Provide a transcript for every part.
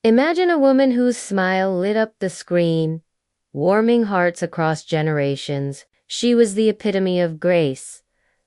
Imagine a woman whose smile lit up the screen, warming hearts across generations. She was the epitome of grace,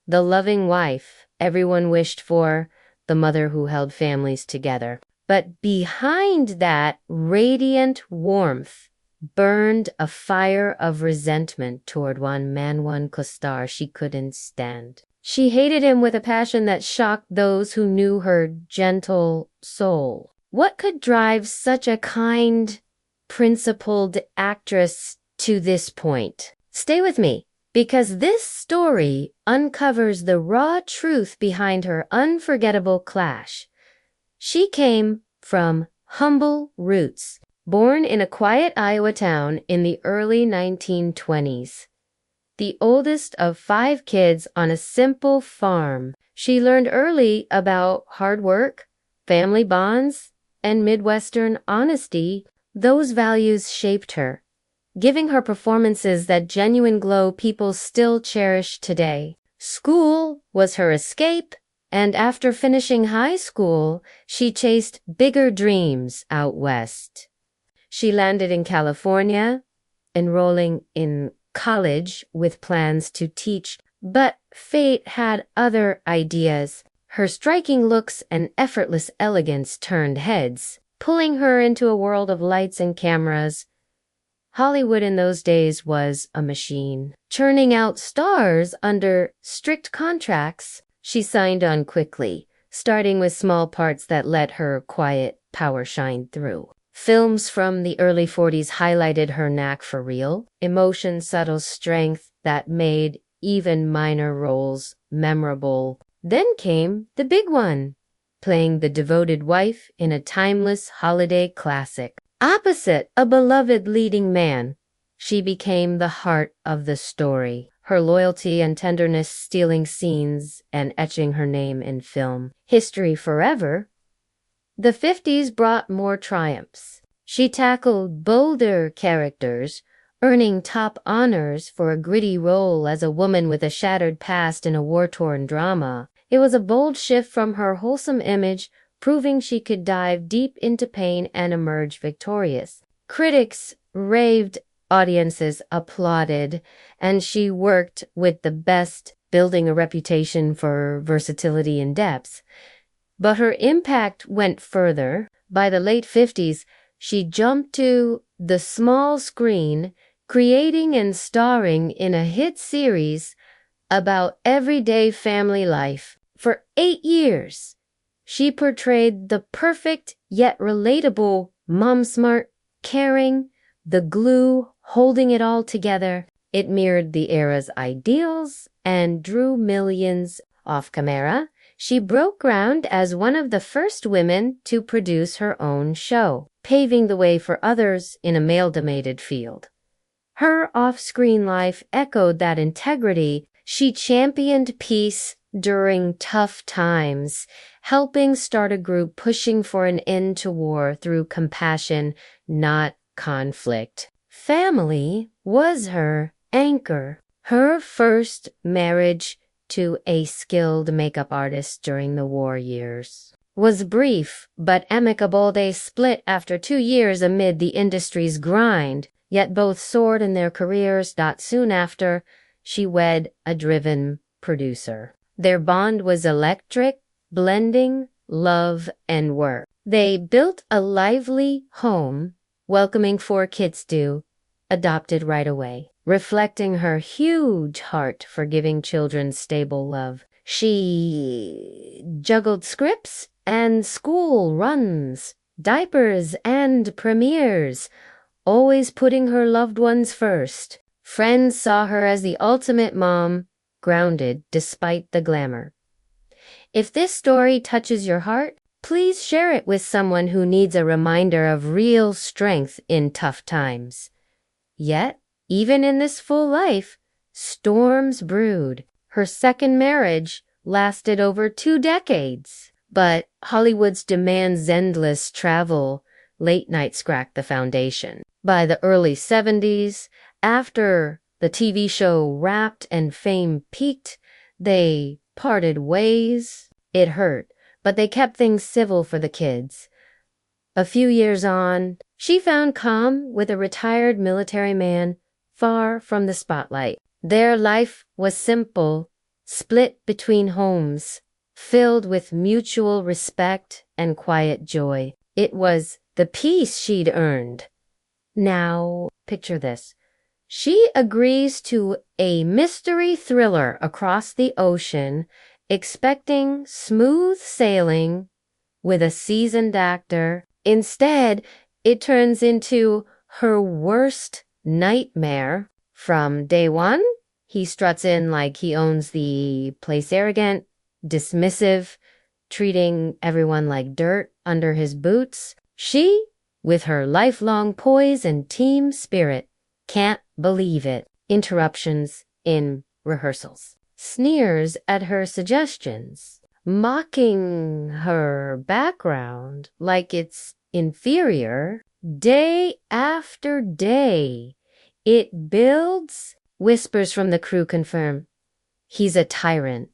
the loving wife everyone wished for, the mother who held families together. But behind that radiant warmth burned a fire of resentment toward one Manwan Kostar she couldn't stand. She hated him with a passion that shocked those who knew her gentle soul. What could drive such a kind, principled actress to this point? Stay with me, because this story uncovers the raw truth behind her unforgettable clash. She came from humble roots, born in a quiet Iowa town in the early 1920s. The oldest of 5 kids on a simple farm, she learned early about hard work, family bonds, and Midwestern honesty. Those values shaped her, giving her performances that genuine glow people still cherish today. School was her escape, and after finishing high school, she chased bigger dreams out west. She landed in California, enrolling in college with plans to teach, but fate had other ideas. Her striking looks and effortless elegance turned heads, pulling her into a world of lights and cameras. Hollywood in those days was a machine, churning out stars under strict contracts. She signed on quickly, starting with small parts that let her quiet power shine through. Films from the early 40s highlighted her knack for real emotion, subtle strength that made even minor roles memorable. Then came the big one, playing the devoted wife in a timeless holiday classic. Opposite a beloved leading man, she became the heart of the story, her loyalty and tenderness stealing scenes and etching her name in film history forever. The 50s brought more triumphs. She tackled bolder characters, earning top honors for a gritty role as a woman with a shattered past in a war-torn drama. It was a bold shift from her wholesome image, proving she could dive deep into pain and emerge victorious. Critics raved, audiences applauded, and she worked with the best, building a reputation for versatility and depth. But her impact went further. By the late 50s, she jumped to the small screen, creating and starring in a hit series about everyday family life. For 8 years, she portrayed the perfect yet relatable mom, smart, caring, the glue holding it all together. It mirrored the era's ideals and drew millions. Off camera, she broke ground as one of the first women to produce her own show, paving the way for others in a male-dominated field. Her off-screen life echoed that integrity. She championed peace during tough times, helping start a group pushing for an end to war through compassion, not conflict. Family was her anchor. Her first marriage to a skilled makeup artist during the war years was brief but amicable. They split after 2 years amid the industry's grind, yet both soared in their careers. Soon after, she wed a driven producer. Their bond was electric, blending love and work. They built a lively home, welcoming 4 kids adopted right away, reflecting her huge heart for giving children stable love. She juggled scripts and school runs, diapers and premieres, always putting her loved ones first. Friends saw her as the ultimate mom, grounded despite the glamour. If this story touches your heart, please share it with someone who needs a reminder of real strength in tough times. Yet, even in this full life, storms brewed. Her second marriage lasted over 2 decades. But Hollywood's demands, endless travel, late nights cracked the foundation. By the early 70s, after the TV show wrapped and fame peaked, they parted ways. It hurt, but they kept things civil for the kids. A few years on, she found calm with a retired military man far from the spotlight. Their life was simple, split between homes, filled with mutual respect and quiet joy. It was the peace she'd earned. Now, picture this. She agrees to a mystery thriller across the ocean, expecting smooth sailing with a seasoned actor. Instead, it turns into her worst nightmare. From day one, he struts in like he owns the place, arrogant, dismissive, treating everyone like dirt under his boots. She, with her lifelong poise and team spirit, can't believe it. Interruptions in rehearsals. Sneers at her suggestions. Mocking her background like it's inferior. Day after day, it builds. Whispers from the crew confirm. He's a tyrant.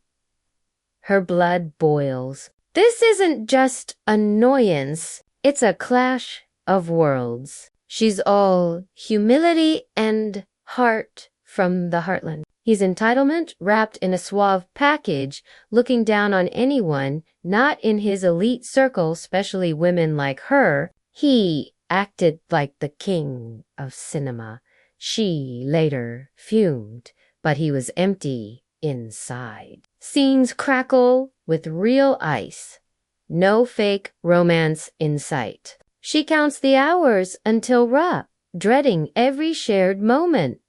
Her blood boils. This isn't just annoyance. It's a clash of worlds. She's all humility and heart from the heartland. He's entitlement wrapped in a suave package, looking down on anyone not in his elite circle, especially women like her. He acted like the king of cinema. She later fumed, but he was empty inside. Scenes crackle with real ice. No fake romance in sight. She counts the hours until Ra, dreading every shared moment.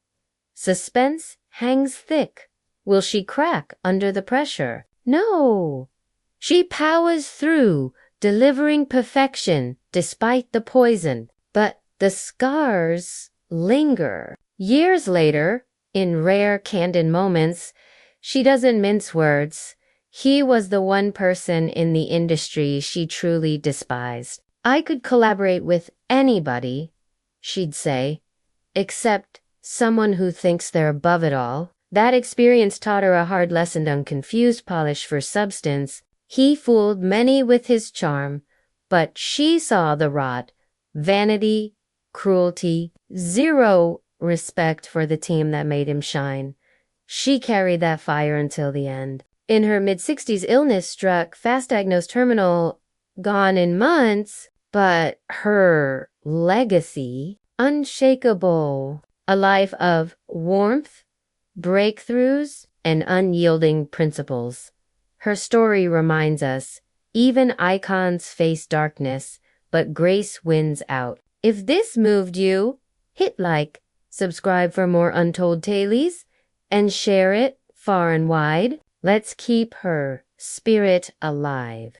Suspense hangs thick. Will she crack under the pressure? No. She powers through, delivering perfection despite the poison. But the scars linger. Years later, in rare candid moments, she doesn't mince words. He was the one person in the industry she truly despised. I could collaborate with anybody, she'd say, except someone who thinks they're above it all. That experience taught her a hard lesson on confused polish for substance. He fooled many with his charm, but she saw the rot, vanity, cruelty, zero respect for the team that made him shine. She carried that fire until the end. In her mid-60s, illness struck, fast diagnosed terminal, gone in months, but her legacy, unshakable. A life of warmth, breakthroughs, and unyielding principles. Her story reminds us, even icons face darkness, but grace wins out. If this moved you, hit like, subscribe for more untold tales, and share it far and wide. Let's keep her spirit alive.